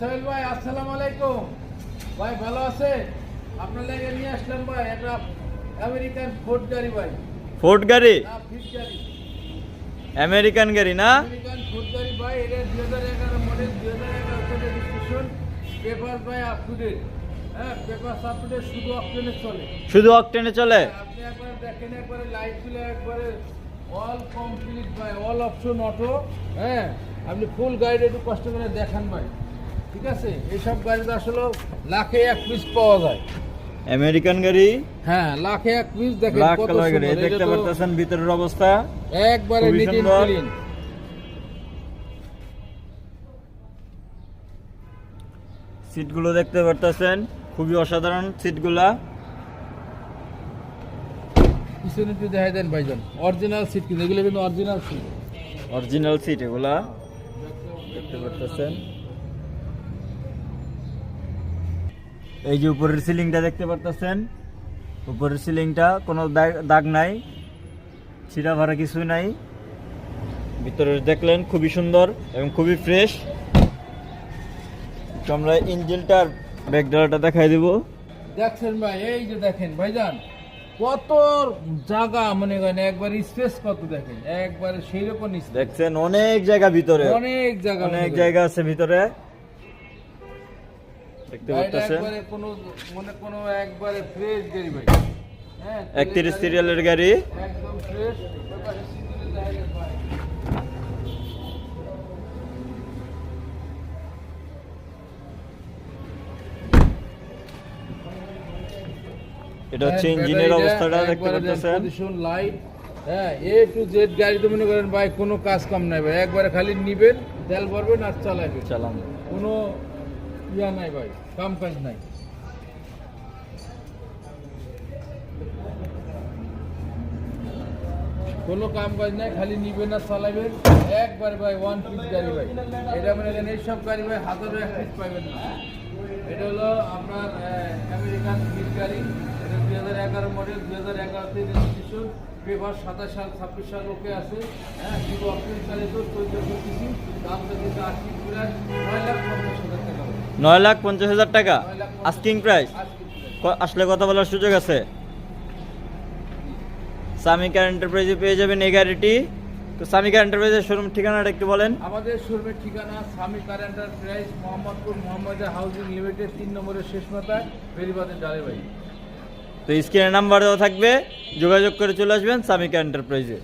সোহেল ভাই আসসালামু আলাইকুম। ভাই ভালো আছে? আপনার লাগে নিয়ে আসলাম ভাই একটা আমেরিকান ফোর্ড গাড়ি ভাই। ফোর্ড গাড়ি? না, ফিট গাড়ি। আমেরিকান গাড়ি না? আমেরিকান ফোর্ড গাড়ি ভাই, এটা 2011 মডেল, 2011 তে রেজিস্ট্রেশন, পেপার ভাই আপ টু ডেট। হ্যাঁ, পেপার আপ টু ডেট, শুধু অকটেনে চলে। শুধু অকটেনে চলে? আপনি একবার দেখেন, একবারে লাইট গুলো একবারে অল কমপ্লিট ভাই, অল অপশন অটো। হ্যাঁ, আপনি ফুল গাড়িটা একটু কষ্ট করে দেখান ভাই, ঠিক আছে? এইসব গাড়ি তো আসলে লাখে এক পিস পাওয়া যায়। আমেরিকান গাড়ি, হ্যাঁ, লাখে এক পিস। দেখেন ব্ল্যাক কত কালার গাড়ি, সুন্দর। দেখতে পারতেছেন ভিতরের অবস্থা একবারে খুবই নিট এন্ড সুন্দর। ক্লিন। সিটগুলো দেখতে পারতেছেন, খুবই অসাধারণ সিটগুলা। পিছনে একটু দেখাই দেন ভাইজান, অরিজিনাল সিট কিন্তু, এগুলো কিন্তু অরিজিনাল সিট। অরিজিনাল সিট এগুলা দেখতে পারতেছেন। এই যে উপরের সিলিংটা দেখতে পারতেছেন, উপরের সিলিংটা কোনো দাগ নাই, ছিঁড়া ভাড়া কিছুই নাই। ভিতরে দেখলেন খুবই সুন্দর এবং খুবই ফ্রেশ। তো আমরা ইঞ্জিনটার ব্যাকডালাটা দেখাই দিব। দেখছেন ভাই, এই যে দেখেন ভাইজান কত জায়গা, মনে করেন একবার স্পেস কত, দেখেন একবারে সেই রকম space। দেখছেন অনেক জায়গা ভিতরে, অনেক জায়গা, অনেক জায়গা আছে ভিতরে দেখতে পাচ্ছেন। একবারে কোনো একবারে ফ্রেশ গাড়ি ভাই। হ্যাঁ, 31 সিরিয়ালের গাড়ি, একদম ফ্রেশ। এটা হচ্ছে ইঞ্জিনের অবস্থাটা দেখতে পাচ্ছেন। পজিশন লাইট, হ্যাঁ, এ টু জেড গাড়ি তো মনে করেন ভাই কোনো কাজ কাম নাই ভাই, একবারে খালি নিবেন, তেল ভরবেন আর চালাবেন, চালান কোনো ইয়া নাই ভাই, কাম কাজ নাই। কোনো কাম কাজ নাই, খালি নিবেন আর চালাবেন, একবার ভাই ওয়ান পিস গাড়ি ভাই। এটা মনে করেন এইসব গাড়ি ভাই হাজারও এক পিস পাইবেন না। এটা হলো আপনার আমেরিকান ফিট গাড়ি। এটা 2011 মডেল, 2011তে রেজিস্ট্রেশন, পেপার 27 সাল 26 সাল ওকে আছে। হ্যাঁ, শুধু অপশন চালিত 1400 সিসি, দাম দিচ্ছে আস্কিং প্রাইস 9,50,000 টাকা। 9,50,000 টাকা আস্কিং প্রাইস। Asking price. আসলে কথা বলার সুযোগ আছে। সামিকা এন্টারপ্রাইজে পেয়ে যাবেন এই গাড়িটি। তো সামিকা এন্টারপ্রাইজের শোরুম ঠিকানাটা একটু বলেন। আমাদের শোরুমের ঠিকানা স্বামী কার এন্টারপ্রাইজ, মোহাম্মদপুর মোহাম্মদা হাউজিং লিমিটেড, 3 নম্বরের শেষ মাথায়, বেরিবাদের ডালে ভাই। তো স্ক্রিনে নাম্বার দেওয়া থাকবে, যোগাযোগ করে চলে আসবেন সামিকা এন্টারপ্রাইজে।